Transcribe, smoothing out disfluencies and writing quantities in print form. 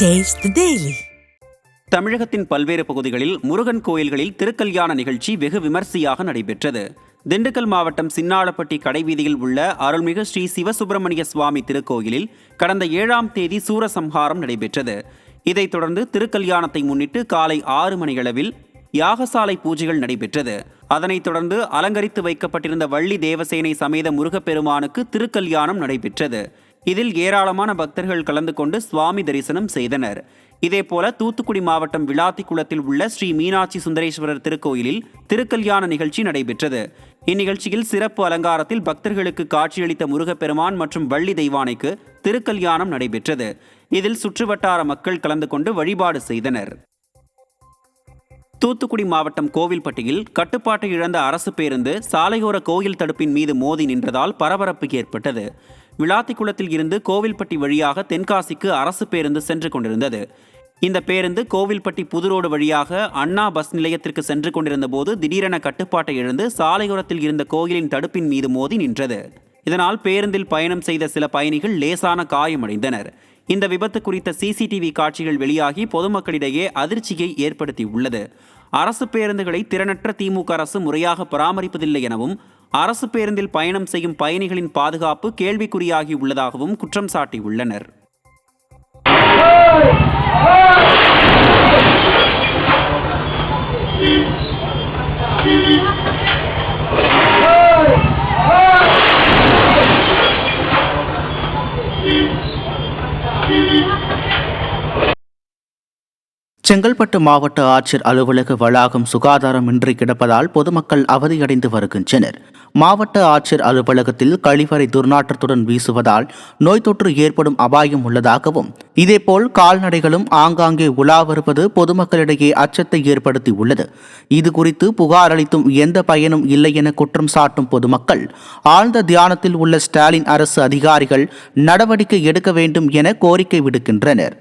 Taste the Daily. தமிழகத்தின் பல்வேறு பகுதிகளில் முருகன் கோயில்களில் திருக்கல்யாண நிகழ்ச்சி வெகு விமர்சையாக நடைபெற்றது. திண்டுக்கல் மாவட்டம் சின்னாளப்பட்டி கடைவீதியில் உள்ள அருள்மிகு ஸ்ரீ சிவசுப்பிரமணிய சுவாமி திருக்கோயிலில் கடந்த 7ஆம் தேதி சூரசம்ஹாரம் நடைபெற்றது. இதைத் தொடர்ந்து திருக்கல்யாணத்தை முன்னிட்டு காலை 6 மணியளவில் யாகசாலை பூஜைகள் நடைபெற்றது. அதனைத் தொடர்ந்து அலங்கரித்து வைக்கப்பட்டிருந்த வள்ளி தேவசேனை சமேத முருகப்பெருமானுக்கு திருக்கல்யாணம் நடைபெற்றது. இதில் ஏராளமான பக்தர்கள் கலந்து கொண்டு சுவாமி தரிசனம் செய்தனர். இதேபோல தூத்துக்குடி மாவட்டம் விளாத்திக்குளத்தில் உள்ள ஸ்ரீ மீனாட்சி சுந்தரேஸ்வரர் திருக்கோயிலில் திருக்கல்யாண நிகழ்ச்சி நடைபெற்றது. இந்நிகழ்ச்சியில் சிறப்பு அலங்காரத்தில் பக்தர்களுக்கு காட்சியளித்த முருகப்பெருமான் மற்றும் வள்ளி தெய்வானைக்கு திருக்கல்யாணம் நடைபெற்றது. இதில் சுற்றுவட்டார மக்கள் கலந்து கொண்டு வழிபாடு செய்தனர். தூத்துக்குடி மாவட்டம் கோவில்பட்டியில் கட்டுப்பாட்டை இழந்த அரசு பேருந்து சாலையோர கோயில் தடுப்பின் மீது மோதி நின்றதால் பரபரப்பு ஏற்பட்டது. விளாத்திக்குளத்தில் இருந்து கோவில்பட்டி வழியாக தென்காசிக்கு அரசு பேருந்து சென்று கொண்டிருந்தது. இந்த பேருந்து கோவில்பட்டி புதுரோடு வழியாக அண்ணா பஸ் நிலையத்திற்கு சென்று கொண்டிருந்த போது திடீரென கட்டுப்பாட்டை இழந்து சாலையோரத்தில் இருந்த கோயிலின் தடுப்பின் மீது மோதி நின்றது. இதனால் பேருந்தில் பயணம் செய்த சில பயணிகள் லேசான காயமடைந்தனர். இந்த விபத்து குறித்த சிசிடிவி காட்சிகள் வெளியாகி பொதுமக்களிடையே அதிர்ச்சியை ஏற்படுத்தியுள்ளது. அரசு பேருந்துகளை திறனற்ற திமுக அரசு முறையாக பராமரிப்பதில்லை எனவும் அரசு பேருந்தில் பயணம் செய்யும் பயணிகளின் பாதுகாப்பு கேள்விக்குறியாகி உள்ளதாகவும் குற்றம் சாட்டியுள்ளனர். செங்கல்பட்டு மாவட்ட ஆட்சியர் அலுவலக வளாகம் சுகாதாரமின்றி கிடப்பதால் பொதுமக்கள் அவதியடைந்து வருகின்றனர். மாவட்ட ஆட்சியர் அலுவலகத்தில் கழிவறை துர்நாற்றத்துடன் வீசுவதால் நோய் தொற்று ஏற்படும் அபாயம் உள்ளதாகவும், இதேபோல் கால்நடைகளும் ஆங்காங்கே உலா வருவது பொதுமக்களிடையே அச்சத்தை ஏற்படுத்தி உள்ளது. இதுகுறித்து புகார் அளித்தும் எந்த பயனும் இல்லை என குற்றம் சாட்டும் பொதுமக்கள் ஆழ்ந்த தியானத்தில் உள்ள ஸ்டாலின் அரசு அதிகாரிகள் நடவடிக்கை எடுக்க வேண்டும் என கோரிக்கை விடுக்கின்றனர்.